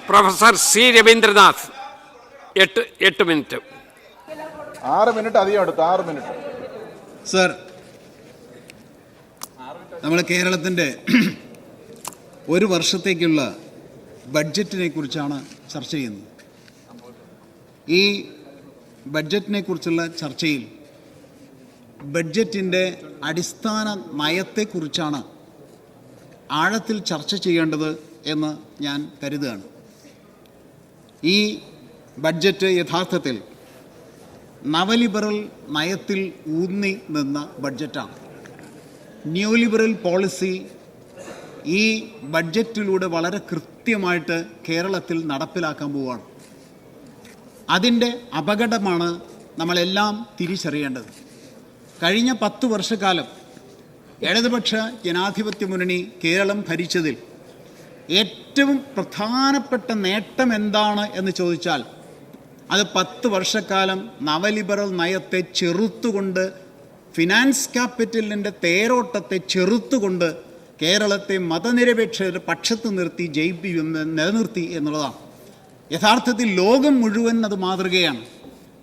Professor C Ravindranath 8 minute. 6 minute അധികം എടുത്തു. 6 minute. Sir, നമ്മൾ കേരളത്തിൻ്റെ ഒരു വർഷത്തേക്കുള്ള ബഡ്ജറ്റിനെ കുറിച്ചാണ് ചർച്ച ചെയ്യുന്നത്. ഈ ബഡ്ജറ്റിനെ കുറിച്ചുള്ള ചർച്ചയിൽ ബഡ്ജറ്റിൻ്റെ അടിസ്ഥാന നയത്തെക്കുറിച്ചാണ് ആഴത്തിൽ ചർച്ച ചെയ്യേണ്ടത് എന്ന് ഞാൻ കരുതുകയാണ്. ഈ ബഡ്ജറ്റ് യഥാർത്ഥത്തിൽ നവലിബറൽ നയത്തിൽ ഊന്നി നിന്ന ബഡ്ജറ്റാണ്. ന്യൂ ലിബറൽ പോളിസി ഈ ബഡ്ജറ്റിലൂടെ വളരെ കൃത്യമായിട്ട് കേരളത്തിൽ നടപ്പിലാക്കാൻ പോവുകയാണ്. അതിൻ്റെ അപകടമാണ് നമ്മളെല്ലാം തിരിച്ചറിയേണ്ടത്. കഴിഞ്ഞ 10 വർഷക്കാലം ഇടതുപക്ഷ ജനാധിപത്യ മുന്നണി കേരളം ഭരിച്ചതിൽ ഏറ്റവും പ്രധാനപ്പെട്ട നേട്ടം എന്താണ് എന്ന് ചോദിച്ചാൽ അത് 10 വർഷക്കാലം നവലിബറൽ നയത്തെ ചെറുത്തുകൊണ്ട്, ഫിനാൻസ് ക്യാപിറ്റലിൻ്റെ തേരോട്ടത്തെ ചെറുത്തുകൊണ്ട് കേരളത്തെ മതനിരപേക്ഷരുടെ പക്ഷത്ത് നിർത്തി നിലനിർത്തി എന്നുള്ളതാണ്. യഥാർത്ഥത്തിൽ ലോകം മുഴുവൻ അത് മാതൃകയാണ്.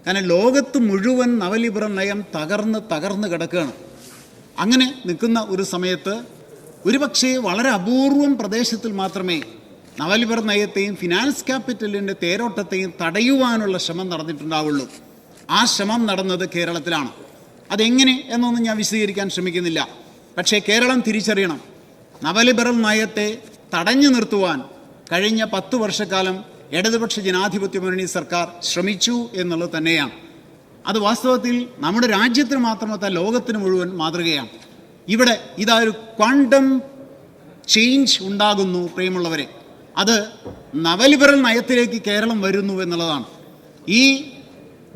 കാരണം ലോകത്ത് മുഴുവൻ നവലിബറൽ നയം തകർന്ന് കിടക്കുകയാണ്. അങ്ങനെ നിൽക്കുന്ന ഒരു സമയത്ത് ഒരുപക്ഷെ വളരെ അപൂർവം പ്രദേശത്തിൽ മാത്രമേ നവലിബറൽ നയത്തെയും ഫിനാൻസ് ക്യാപിറ്റലിൻ്റെ തേരോട്ടത്തെയും തടയുവാനുള്ള ശ്രമം നടന്നിട്ടുണ്ടാവുള്ളൂ. ആ ശ്രമം നടന്നത് കേരളത്തിലാണ്. അതെങ്ങനെ എന്നൊന്നും ഞാൻ വിശദീകരിക്കാൻ ശ്രമിക്കുന്നില്ല. പക്ഷേ കേരളം തിരിച്ചറിയണം, നവലിബറൽ നയത്തെ തടഞ്ഞു നിർത്തുവാൻ കഴിഞ്ഞ 10 വർഷക്കാലം ഇടതുപക്ഷ ജനാധിപത്യ മുന്നണി സർക്കാർ ശ്രമിച്ചു എന്നുള്ളത് തന്നെയാണ്. അത് വാസ്തവത്തിൽ നമ്മുടെ രാജ്യത്തിന് മാത്രമല്ല ലോകത്തിന് മുഴുവൻ മാതൃകയാണ്. ഇവിടെ ഇതാ ഒരു ക്വാണ്ടം ചേഞ്ച് ഉണ്ടാകുന്നു പ്രിയമുള്ളവരെ. അത് നവലിബറൽ നയത്തിലേക്ക് കേരളം വരുന്നു എന്നുള്ളതാണ്. ഈ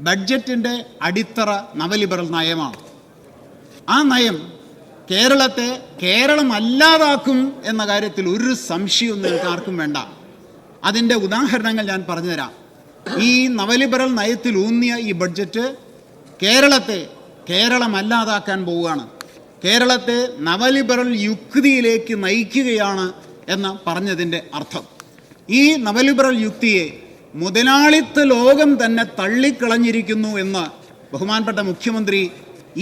ബഡ്ജറ്റിൻ്റെ അടിത്തറ നവലിബറൽ നയമാണ്. ആ നയം കേരളത്തെ കേരളം അല്ലാതാക്കും എന്ന കാര്യത്തിൽ ഒരു സംശയവും നിങ്ങൾക്ക് ആർക്കും വേണ്ട. അതിൻ്റെ ഉദാഹരണങ്ങൾ ഞാൻ പറഞ്ഞുതരാം. ഈ നവലിബറൽ നയത്തിൽ ഊന്നിയ ഈ ബഡ്ജറ്റ് കേരളത്തെ കേരളമല്ലാതാക്കാൻ പോവുകയാണ്. കേരളത്തെ നവലിബറൽ യുക്തിയിലേക്ക് നയിക്കുകയാണ് എന്ന് പറഞ്ഞതിൻ്റെ അർത്ഥം, ഈ നവലിബറൽ യുക്തിയെ മുതലാളിത്ത ലോകം തന്നെ തള്ളിക്കളഞ്ഞിരിക്കുന്നു എന്ന് ബഹുമാനപ്പെട്ട മുഖ്യമന്ത്രി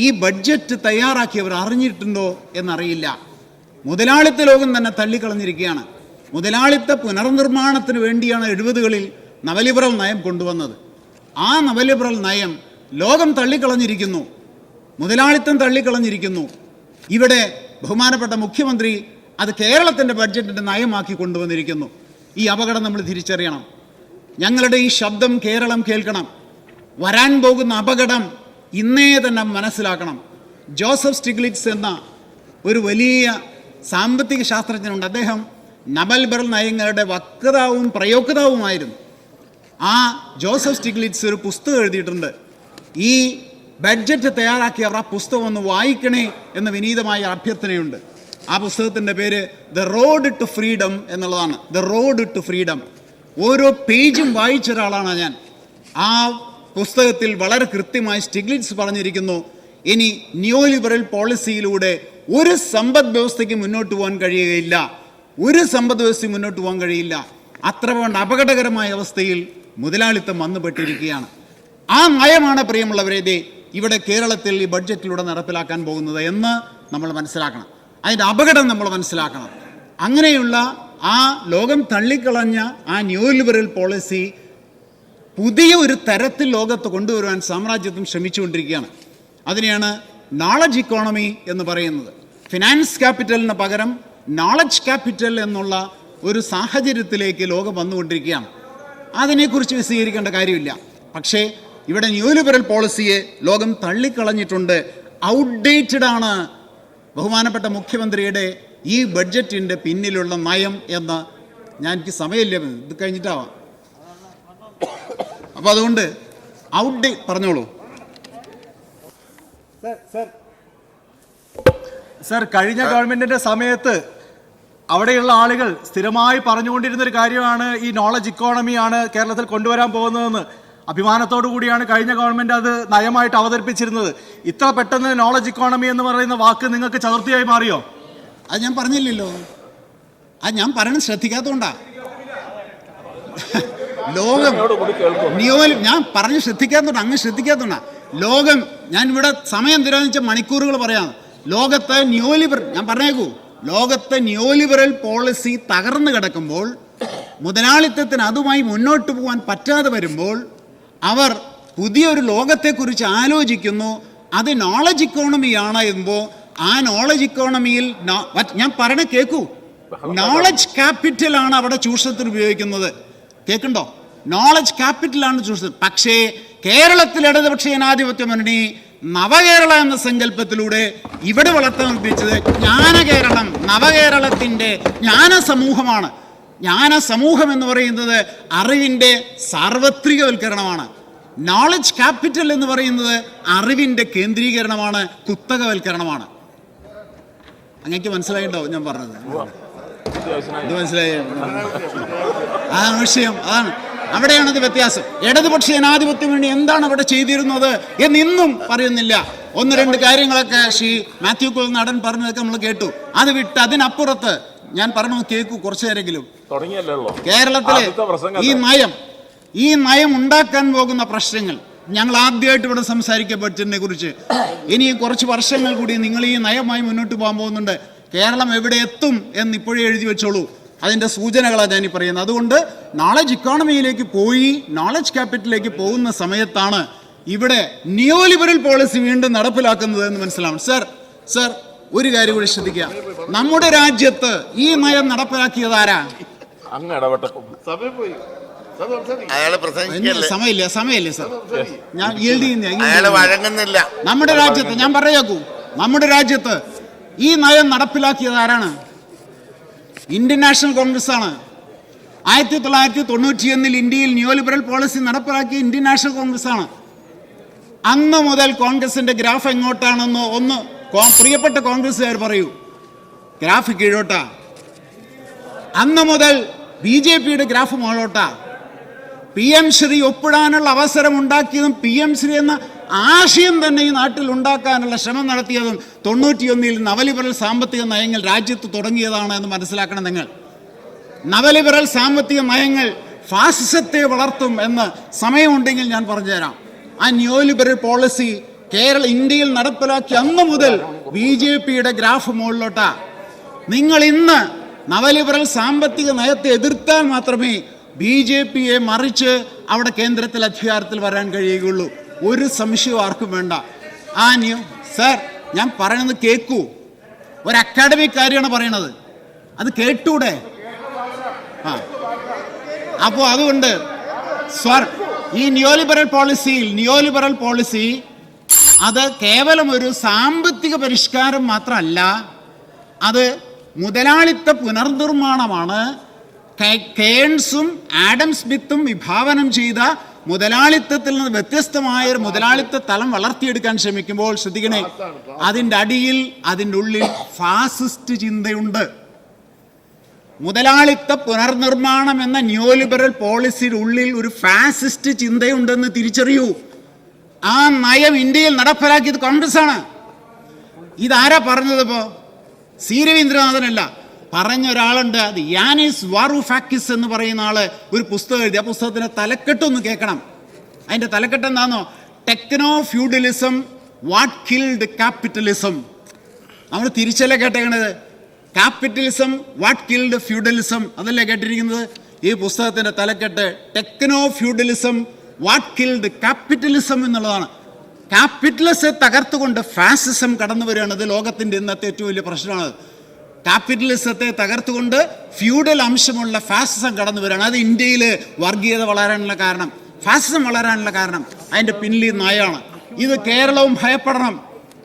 ഈ ബഡ്ജറ്റ് തയ്യാറാക്കിയവർ അറിഞ്ഞിട്ടുണ്ടോ എന്നറിയില്ല. മുതലാളിത്ത ലോകം തന്നെ തള്ളിക്കളഞ്ഞിരിക്കുകയാണ്. മുതലാളിത്ത പുനർനിർമ്മാണത്തിന് വേണ്ടിയാണ് 70കളിൽ നവലിബറൽ നയം കൊണ്ടുവന്നത്. ആ നവലിബറൽ നയം ലോകം തള്ളിക്കളഞ്ഞിരിക്കുന്നു, മുതലാളിത്തം തള്ളിക്കളഞ്ഞിരിക്കുന്നു. ഇവിടെ ബഹുമാനപ്പെട്ട മുഖ്യമന്ത്രി അത് കേരളത്തിൻ്റെ ബഡ്ജറ്റിൻ്റെ നയമാക്കി കൊണ്ടുവന്നിരിക്കുന്നു. ഈ അപകടം നമ്മൾ തിരിച്ചറിയണം. ഞങ്ങളുടെ ഈ ശബ്ദം കേരളം കേൾക്കണം. വരാൻ പോകുന്ന അപകടം ഇന്നേ തന്നെ മനസ്സിലാക്കണം. ജോസഫ് സ്റ്റിഗ്ലിറ്റ്സ് എന്ന ഒരു വലിയ സാമ്പത്തിക ശാസ്ത്രജ്ഞനുണ്ട്. അദ്ദേഹം നവലിബറൽ നയങ്ങളുടെ വക്താവും പ്രയോക്താവുമായിരുന്നു. ആ ജോസഫ് സ്റ്റിഗ്ലിറ്റ്സ് ഒരു പുസ്തകം എഴുതിയിട്ടുണ്ട്. ഈ ബഡ്ജറ്റ് തയ്യാറാക്കിയവർ ആ പുസ്തകം ഒന്ന് വായിക്കണേ എന്ന വിനീതമായ അഭ്യർത്ഥനയുണ്ട്. ആ പുസ്തകത്തിൻ്റെ പേര് ദ റോഡ് ടു ഫ്രീഡം എന്നുള്ളതാണ്. The road to freedom. ഓരോ പേജും വായിച്ച ഒരാളാണ് ഞാൻ. ആ പുസ്തകത്തിൽ വളരെ കൃത്യമായി സ്റ്റിഗ്ലിറ്റ്സ് പറഞ്ഞിരിക്കുന്നു, ഇനി ന്യൂ ലിബറൽ പോളിസിയിലൂടെ ഒരു സമ്പദ് വ്യവസ്ഥയ്ക്ക് മുന്നോട്ട് പോകാൻ കഴിയുകയില്ല, ഒരു സമ്പദ് വ്യവസ്ഥ മുന്നോട്ട് പോകാൻ കഴിയില്ല. അത്ര കൊണ്ട് അപകടകരമായ അവസ്ഥയിൽ മുതലാളിത്തം വന്നുപെട്ടിരിക്കുകയാണ്. ആ നയമാണ് പ്രിയമുള്ളവരെ ഇവിടെ കേരളത്തിൽ ഈ ബഡ്ജറ്റിലൂടെ നടപ്പിലാക്കാൻ പോകുന്നത് എന്ന് നമ്മൾ മനസ്സിലാക്കണം. അതിൻ്റെ അപകടം നമ്മൾ മനസ്സിലാക്കണം. അങ്ങനെയുള്ള ആ ലോകം തള്ളിക്കളഞ്ഞ ആ ന്യൂ ലിബറൽ പോളിസി പുതിയ ഒരു തരത്തിൽ ലോകത്ത് കൊണ്ടുവരുവാൻ സാമ്രാജ്യത്വം ശ്രമിച്ചുകൊണ്ടിരിക്കുകയാണ്. അതിനെയാണ് നോളജ് ഇക്കോണമി എന്ന് പറയുന്നത്. ഫിനാൻസ് ക്യാപിറ്റലിന് പകരം നോളജ് ക്യാപിറ്റൽ എന്നുള്ള ഒരു സാഹചര്യത്തിലേക്ക് ലോകം വന്നുകൊണ്ടിരിക്കുകയാണ്. അതിനെക്കുറിച്ച് വിശദീകരിക്കേണ്ട കാര്യമില്ല. പക്ഷേ ഇവിടെ ന്യൂ ലിബറൽ പോളിസിയെ ലോകം തള്ളിക്കളഞ്ഞിട്ടുണ്ട്. ഔട്ട്ഡേറ്റഡ് ആണ് ബഹുമാനപ്പെട്ട മുഖ്യമന്ത്രിയുടെ ഈ ബഡ്ജറ്റിൻ്റെ പിന്നിലുള്ള നയം എന്ന് എനിക്ക് സമയമില്ല, ഇത് കഴിഞ്ഞിട്ടാവാം. അപ്പോൾ അതുകൊണ്ട് പറഞ്ഞോളൂ. സർ, കഴിഞ്ഞ ഗവൺമെന്റിന്റെ സമയത്ത് അവിടെയുള്ള ആളുകൾ സ്ഥിരമായി പറഞ്ഞുകൊണ്ടിരുന്നൊരു കാര്യമാണ് ഈ നോളജ് ഇക്കോണമിയാണ് കേരളത്തിൽ കൊണ്ടുവരാൻ പോകുന്നതെന്ന്. അഭിമാനത്തോടു കൂടിയാണ് കഴിഞ്ഞ ഗവൺമെന്റ് അത് നയമായിട്ട് അവതരിപ്പിച്ചിരുന്നത്. ഇത്ര പെട്ടെന്ന് നോളജ് ഇക്കോണമി എന്ന് പറയുന്ന വാക്ക് നിങ്ങൾക്ക് ചതുർത്ഥിയായി മാറിയോ? അത് ഞാൻ പറഞ്ഞില്ലല്ലോ. അത് ഞാൻ പറയണത് ശ്രദ്ധിക്കാത്തതുകൊണ്ടാ. ലോകം ഞാൻ പറഞ്ഞ് ശ്രദ്ധിക്കാത്തതുകൊണ്ട് അങ്ങ് ശ്രദ്ധിക്കാത്തതുകൊണ്ടാ. ലോകം, ഞാൻ ഇവിടെ സമയം തരാന്ന് വെച്ചാൽ മണിക്കൂറുകൾ പറയാം. ലോകത്തെ ഞാൻ പറഞ്ഞേക്കൂ, ലോകത്തെ ന്യൂലിബറൽ പോളിസി തകർന്നു കിടക്കുമ്പോൾ, മുതലാളിത്തത്തിന് അതുമായി മുന്നോട്ട് പോകാൻ പറ്റാതെ വരുമ്പോൾ അവർ പുതിയൊരു ലോകത്തെക്കുറിച്ച് ആലോചിക്കുന്നു. അത് നോളജ് ഇക്കോണമിയാണ് എന്നുമ്പോൾ ആ നോളജ് ഇക്കോണമിയിൽ ഞാൻ പറയണ കേൾക്കൂ, നോളജ് ക്യാപിറ്റലാണ് അവിടെ ചൂഷണത്തിന് ഉപയോഗിക്കുന്നത്. കേൾക്കുണ്ടോ? നോളജ് ക്യാപിറ്റലാണ് ചൂഷണം. പക്ഷേ കേരളത്തിൽ ഇടതുപക്ഷ ജനാധിപത്യ മുന്നണി നവകേരള എന്ന സങ്കല്പത്തിലൂടെ ഇവിടെ വളർത്താൻ ഉദ്ദേശിച്ചത് ജ്ഞാനകേരളം, നവകേരളത്തിൻ്റെ ജ്ഞാനസമൂഹമാണ്. ജ്ഞാനസമൂഹം എന്ന് പറയുന്നത് അറിവിൻ്റെ സാർവത്രികവൽക്കരണമാണ്. നോളജ് ക്യാപിറ്റൽ എന്ന് പറയുന്നത് അറിവിൻ്റെ കേന്ദ്രീകരണമാണ്, കുത്തകവൽക്കരണമാണ്. അങ്ങേക്ക് മനസ്സിലായിട്ടോ ഞാൻ പറഞ്ഞത്? ഇത് മനസ്സിലായി? അതാണ് വിഷയം, അതാണ് അവിടെയാണ് ഇത് വ്യത്യാസം. ഇടതുപക്ഷ ജനാധിപത്യം വേണ്ടി എന്താണ് അവിടെ ചെയ്തിരുന്നത് എന്നിന്നും പറയുന്നില്ല. ഒന്ന് രണ്ട് കാര്യങ്ങളൊക്കെ ശ്രീ മാത്യു കുളനാടൻ പറഞ്ഞതൊക്കെ നമ്മൾ കേട്ടു. അത് വിട്ട് അതിനപ്പുറത്ത് ഞാൻ പറഞ്ഞു കേൾക്കൂ കുറച്ചു നേരെങ്കിലും. കേരളത്തിലെ ഈ നയം ഉണ്ടാക്കാൻ പോകുന്ന പ്രശ്നങ്ങൾ ഞങ്ങൾ ആദ്യമായിട്ട് ഇവിടെ സംസാരിക്കപ്പെട്ടതിനെ കുറിച്ച് ഇനി കുറച്ച് വർഷങ്ങൾ കൂടി നിങ്ങൾ ഈ നയമായി മുന്നോട്ട് പോകാൻ പോകുന്നുണ്ട്. കേരളം എവിടെ എത്തും എന്ന് ഇപ്പോഴേ എഴുതി വെച്ചോളൂ. അതിൻ്റെ സൂചനകളാണ് ഞാനീ പറയുന്നത്. അതുകൊണ്ട് നോളജ് ഇക്കോണമിയിലേക്ക് പോയി നോളജ് ക്യാപിറ്റലിലേക്ക് പോകുന്ന സമയത്താണ് ഇവിടെ നിയോലിബറൽ പോളിസി വീണ്ടും നടപ്പിലാക്കുന്നത് എന്ന് മനസ്സിലാവും. സർ ഒരു കാര്യം കൂടി ശ്രദ്ധിക്കുക. നമ്മുടെ രാജ്യത്ത് ഈ നയം നടപ്പിലാക്കിയത് ആരാ? സമയമില്ല സർ, ഞാൻ വഴങ്ങുന്നില്ല. നമ്മുടെ രാജ്യത്ത് ഞാൻ പറയേക്കൂ, നമ്മുടെ രാജ്യത്ത് ഈ നയം നടപ്പിലാക്കിയത് ആരാണ്? ഇന്ത്യൻ നാഷണൽ കോൺഗ്രസ് ആണ്. 1991 ഇന്ത്യയിൽ ന്യൂലിബറൽ പോളിസി നടപ്പിലാക്കിയ ഇന്ത്യൻ നാഷണൽ കോൺഗ്രസ് ആണ്. അന്ന് മുതൽ കോൺഗ്രസിന്റെ ഗ്രാഫ് എങ്ങോട്ടാണെന്ന് ഒന്ന് പ്രിയപ്പെട്ട കോൺഗ്രസ്സുകാർ പറയൂ. ഗ്രാഫ് കീഴോട്ടാ. അന്ന് മുതൽ BJPയുടെ ഗ്രാഫ് മുകളോട്ടാ. PM ശ്രീ ഒപ്പിടാനുള്ള അവസരം ഉണ്ടാക്കിയതും PM ശ്രീ എന്ന ആശയം തന്നെ ഈ നാട്ടിൽ ഉണ്ടാക്കാനുള്ള ശ്രമം നടത്തിയതും 91 നവലിബറൽ സാമ്പത്തിക നയങ്ങൾ രാജ്യത്ത് തുടങ്ങിയതാണ് എന്ന് മനസ്സിലാക്കണം നിങ്ങൾ. നവലിബറൽ സാമ്പത്തിക നയങ്ങൾ ഫാസിസത്തെ വളർത്തും എന്ന് സമയമുണ്ടെങ്കിൽ ഞാൻ പറഞ്ഞുതരാം. ആ ന്യൂലിബറൽ പോളിസി ഇന്ത്യയിൽ നടപ്പിലാക്കി അന്ന് മുതൽ BJPയുടെ ഗ്രാഫ് മുകളിലോട്ടാ. നിങ്ങൾ ഇന്ന് നവലിബറൽ സാമ്പത്തിക നയത്തെ എതിർത്താൽ മാത്രമേ BJPയെ മറിച്ച് അവിടെ കേന്ദ്രത്തിൽ അധികാരത്തിൽ വരാൻ കഴിയുകയുള്ളൂ. ഒരു സംശയവും ആർക്കും വേണ്ട. സർ ഞാൻ പറയുന്നത് കേൾക്കൂ. ഒരു അക്കാഡമിക് കാര്യമാണ് പറയണത്, അത് കേട്ടൂടെ? അപ്പോൾ അതുകൊണ്ട് സർ ഈ ന്യൂലിബറൽ പോളിസി അത് കേവലം ഒരു സാമ്പത്തിക പരിഷ്കാരം മാത്രമല്ല, അത് മുതലാളിത്ത പുനർനിർമ്മാണമാണ്. കെയ്ൻസും ആഡം സ്മിത്തും വിഭാവനം ചെയ്ത മുതലാളിത്തത്തിൽ നിന്ന് വ്യത്യസ്തമായ ഒരു മുതലാളിത്ത തലം വളർത്തിയെടുക്കാൻ ശ്രമിക്കുമ്പോൾ ശ്രദ്ധിക്കണേ, അതിൻ്റെ ഉള്ളിൽ ഫാസിസ്റ്റ് ചിന്തയുണ്ട്. മുതലാളിത്ത പുനർനിർമ്മാണം എന്ന ന്യൂലിബറൽ പോളിസിയുടെ ഉള്ളിൽ ഒരു ഫാസിസ്റ്റ് ചിന്തയുണ്ടെന്ന് തിരിച്ചറിയൂ. ആ നയം ഇന്ത്യയിൽ നടപ്പിലാക്കിയത് കോൺഗ്രസ് ആണ്. ഇതാരാ പറഞ്ഞത്? ഇപ്പോ സി രവീന്ദ്രനാഥനല്ല, പറഞ്ഞ ഒരാളുണ്ട്. അത് യാനിസ് വാറൂഫാക്കിസ് എന്ന് പറയുന്ന ആള് ഒരു പുസ്തകം എഴുതി. ആ പുസ്തകത്തിന്റെ തലക്കെട്ടൊന്ന് കേൾക്കണം. അതിന്റെ തലക്കെട്ട് എന്താണോ? Techno feudalism what killed capitalism. നമ്മൾ തിരിച്ചല്ലേ കേട്ടേക്കണത്? ക്യാപിറ്റലിസം വാട്ട് കിൽഡ് ഫ്യൂഡലിസം അതല്ലേ കേട്ടിരിക്കുന്നത്? ഈ പുസ്തകത്തിന്റെ തലക്കെട്ട് techno feudalism what killed capitalism എന്നുള്ളതാണ്. ക്യാപിറ്റലിസത്തെ തകർത്തുകൊണ്ട് ഫാസിസം കടന്നു വരികയാണ്. ഇത് ലോകത്തിന്റെ ഇന്നത്തെ ഏറ്റവും വലിയ പ്രശ്നമാണ്. ക്യാപിറ്റലിസത്തെ തകർത്തുകൊണ്ട് ഫ്യൂഡൽ അംശമുള്ള ഫാസിസം കടന്നു വരികയാണ്. അത് ഇന്ത്യയിൽ വർഗീയത വളരാനുള്ള കാരണം, ഫാസിസം വളരാനുള്ള കാരണം അതിൻ്റെ പിന്നിൽ നയമാണ്. ഇത് കേരളവും ഭയപ്പെടണം.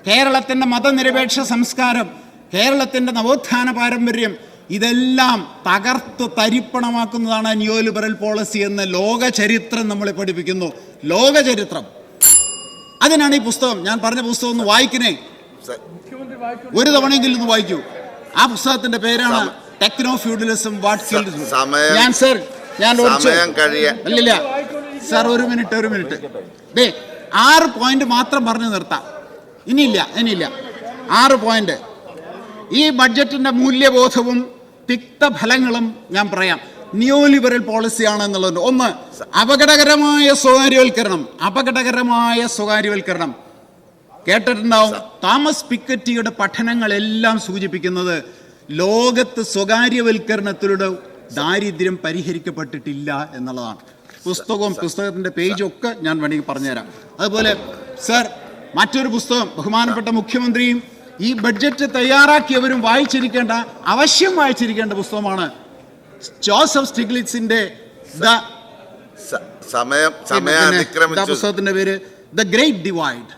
കേരളത്തിൻ്റെ മതനിരപേക്ഷ സംസ്കാരം, കേരളത്തിൻ്റെ നവോത്ഥാന പാരമ്പര്യം ഇതെല്ലാം തകർത്ത് തരിപ്പണമാക്കുന്നതാണ് ന്യൂലിബറൽ പോളിസി എന്ന് ലോക ചരിത്രം നമ്മളെ പഠിപ്പിക്കുന്നു. ലോക ചരിത്രം. അതിനാണ് ഈ പുസ്തകം. ഞാൻ പറഞ്ഞ പുസ്തകം ഒന്ന് വായിക്കണേ, ഒരു തവണയെങ്കിലും ഒന്ന് വായിക്കൂ. ആ പുസ്തകത്തിന്റെ പേരാണ് ടെക്നോ ഫ്യൂഡലിസം വാട്ട് കിൽഡ്. ഇല്ല സാർ, ഒരു മിനിറ്റ്. 6 പോയിന്റ് മാത്രം പറഞ്ഞു നിർത്താം. ഇനിയില്ല 6 പോയിന്റ്. ഈ ബഡ്ജറ്റിന്റെ മൂല്യബോധവും തിക്തഫലങ്ങളും ഞാൻ പറയാം. ന്യൂ ലിബറൽ പോളിസിയാണ് എന്നുള്ളത്. ഒന്ന്, അപകടകരമായ സ്വകാര്യവൽക്കരണം കേട്ടിട്ടുണ്ടാവും. തോമസ് പിക്കറ്റിയുടെ പഠനങ്ങളെല്ലാം സൂചിപ്പിക്കുന്നത് ലോകത്ത് സ്വകാര്യവൽക്കരണത്തിലൂടെ ദാരിദ്ര്യം പരിഹരിക്കപ്പെട്ടിട്ടില്ല എന്നുള്ളതാണ്. പുസ്തകത്തിന്റെ പേജും ഒക്കെ ഞാൻ വേണമെങ്കിൽ പറഞ്ഞുതരാം. അതുപോലെ സർ, മറ്റൊരു പുസ്തകം ബഹുമാനപ്പെട്ട മുഖ്യമന്ത്രിയും ഈ ബഡ്ജറ്റ് തയ്യാറാക്കിയവരും അവശ്യം വായിച്ചിരിക്കേണ്ട പുസ്തകമാണ് ജോസഫ് സ്റ്റിഗ്ലിറ്റ്സിന്റെ പുസ്തകത്തിന്റെ പേര് ദ ഗ്രേറ്റ് ഡിവൈഡ്.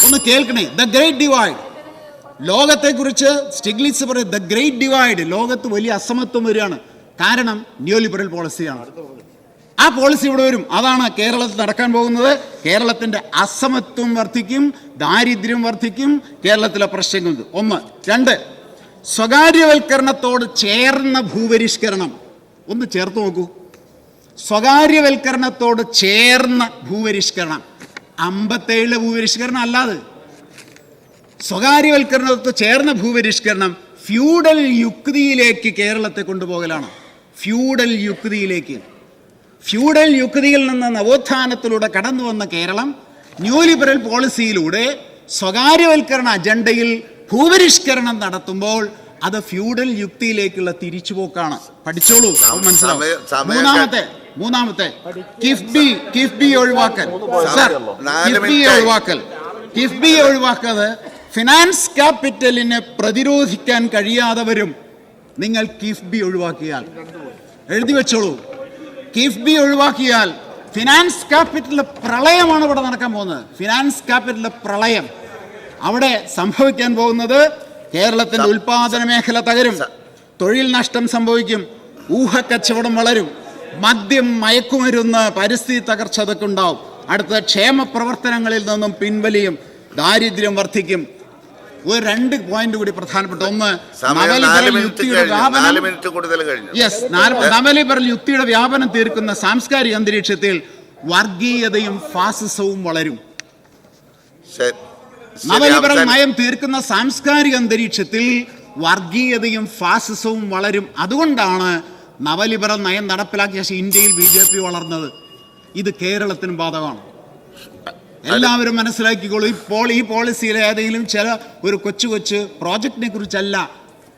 ഒന്ന് കേൾക്കണേ, ദ ഗ്രേറ്റ് ഡിവൈഡ്. ലോകത്തെക്കുറിച്ച് സ്റ്റിഗ്ലിറ്റ്സ് പറയും ദ ഗ്രേറ്റ് ഡിവൈഡ്. ലോകത്ത് വലിയ അസമത്വം വരികയാണ്, കാരണം ന്യൂ ലിബറൽ പോളിസിയാണ്. ആ പോളിസി ഇവിടെ വരും. അതാണ് കേരളത്തിൽ നടക്കാൻ പോകുന്നത്. കേരളത്തിന്റെ അസമത്വം വർദ്ധിക്കും, ദാരിദ്ര്യം വർദ്ധിക്കും, കേരളത്തിലെ പ്രശ്നങ്ങൾ. ഒന്ന്. രണ്ട്, സ്വകാര്യവൽക്കരണത്തോട് ചേർന്ന ഭൂപരിഷ്കരണം. ഒന്ന് ചേർത്ത് നോക്കൂ. സ്വകാര്യവൽക്കരണത്തോട് ചേർന്ന ഭൂപരിഷ്കരണം. 57 ഭൂപരിഷ്കരണം അല്ലാതെ സ്വകാര്യവൽക്കരണത്തോട് ചേർന്ന ഭൂപരിഷ്കരണം ഫ്യൂഡൽ യുക്തിയിലേക്ക് കേരളത്തെ കൊണ്ടുപോകലാണ്. ഫ്യൂഡൽ യുക്തിയിൽ നിന്ന് നവോത്ഥാനത്തിലൂടെ കടന്നു വന്ന കേരളം ന്യൂ ലിബറൽ പോളിസിയിലൂടെ സ്വകാര്യവൽക്കരണ അജണ്ടയിൽ ഭൂപരിഷ്കരണം നടത്തുമ്പോൾ അത് ഫ്യൂഡൽ യുക്തിയിലേക്കുള്ള തിരിച്ചുപോക്കാണ്. പഠിച്ചോളൂ, മനസ്സിലാവും. മൂന്നാമത്തെ കിഫ്ബി ഒഴിവാക്കൽ. സർ, കിഫ്ബി ഒഴിവാക്കാതെ ഫിനാൻസ് ക്യാപിറ്റലിനെ പ്രതിരോധിക്കാൻ കഴിയാതെ വരും. നിങ്ങൾ കിഫ്ബി ഒഴിവാക്കിയാൽ, എഴുതി വെച്ചോളൂ, കിഫ്ബി ഒഴിവാക്കിയാൽ ഫിനാൻസ് ക്യാപിറ്റലിലെ പ്രളയമാണ് ഇവിടെ നടക്കാൻ പോകുന്നത്. ഫിനാൻസ് ക്യാപിറ്റലിലെ പ്രളയം. അവിടെ സംഭവിക്കാൻ പോകുന്നത് കേരളത്തിന്റെ ഉൽപാദന മേഖല തകരും, തൊഴിൽ നഷ്ടം സംഭവിക്കും, ഊഹക്കച്ചവടം വളരും, മദ്യം, മയക്കുമരുന്ന്, പരിസ്ഥിതി തകർച്ച അതൊക്കെ ഉണ്ടാവും. അടുത്ത ക്ഷേമ പ്രവർത്തനങ്ങളിൽ നിന്നും പിൻവലിയും, ദാരിദ്ര്യം വർദ്ധിക്കും. ഒരു 2 പോയിന്റ് കൂടി പ്രധാനപ്പെട്ട. ഒന്ന്, നവലിബറൽ യുക്തിയുടെ വ്യാപനം തീർക്കുന്ന സാംസ്കാരിക അന്തരീക്ഷത്തിൽ വർഗീയതയും ഫാസിസവും വളരും. നവലിബറൽ നയം തീർക്കുന്ന സാംസ്കാരിക അന്തരീക്ഷത്തിൽ വർഗീയതയും ഫാസിസവും വളരും. അതുകൊണ്ടാണ് നവലിബറൽ നയം നടപ്പിലാക്കിയ ശേഷം ഇന്ത്യയിൽ BJP വളർന്നത്. ഇത് കേരളത്തിനും ബാധകമാണ്. എല്ലാവരും മനസ്സിലാക്കിക്കോളൂ. ഇപ്പോൾ ഈ പോളിസിയിലെ ഏതെങ്കിലും ചില ഒരു കൊച്ചു പ്രോജക്റ്റിനെ കുറിച്ചല്ല,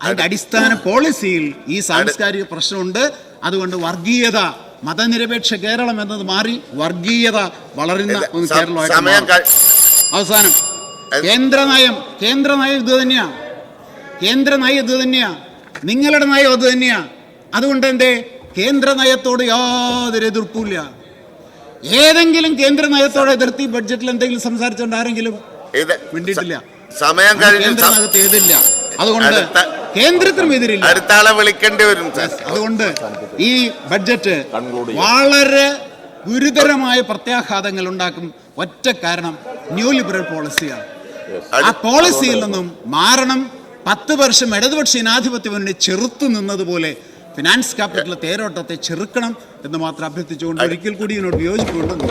അതിന്റെ അടിസ്ഥാന പോളിസിയിൽ ഈ സാംസ്കാരിക പ്രശ്നമുണ്ട്. അതുകൊണ്ട് വർഗീയത, മതനിരപേക്ഷ കേരളം എന്നത് മാറി വർഗീയത വളരുന്ന ഒരു കേരളമായിട്ട്. അവസാനം, കേന്ദ്ര നയം ഇത് തന്നെയാ. നിങ്ങളുടെ നയം അത് തന്നെയാ. അതുകൊണ്ട് എന്റെ കേന്ദ്ര നയത്തോട് യാതൊരു എതിർപ്പില്ല. ഏതെങ്കിലും കേന്ദ്ര നയത്തോടെ എതിർത്തി ബഡ്ജറ്റിൽ എന്തെങ്കിലും സംസാരിച്ചുകൊണ്ട് ആരെങ്കിലും വേണ്ടിയിട്ടില്ല. കേന്ദ്രനകത്ത് എതിരില്ല. അതുകൊണ്ട് കേന്ദ്രത്തിനും എതിരില്ല. വിളിക്കേണ്ടി വരും. അതുകൊണ്ട് ഈ ബഡ്ജറ്റ് വളരെ ഗുരുതരമായ പ്രത്യാഘാതങ്ങൾ ഉണ്ടാക്കും. ഒറ്റ കാരണം, ന്യൂ ലിബറൽ പോളിസിയാണ്. ആ പോളിസിയിൽ നിന്നും മാറണം. 10 വർഷം ഇടതുപക്ഷ ജനാധിപത്യ മുന്നണി ചെറുത്തു നിന്നതുപോലെ ഫിനാൻസ് ക്യാപിറ്റലിലെ തേരോട്ടത്തെ ചെറുക്കണം എന്ന് മാത്രം അഭ്യർത്ഥിച്ചുകൊണ്ട് ഒരിക്കൽ കൂടി ഇതിനോട് വിയോജിപ്പുണ്ട്.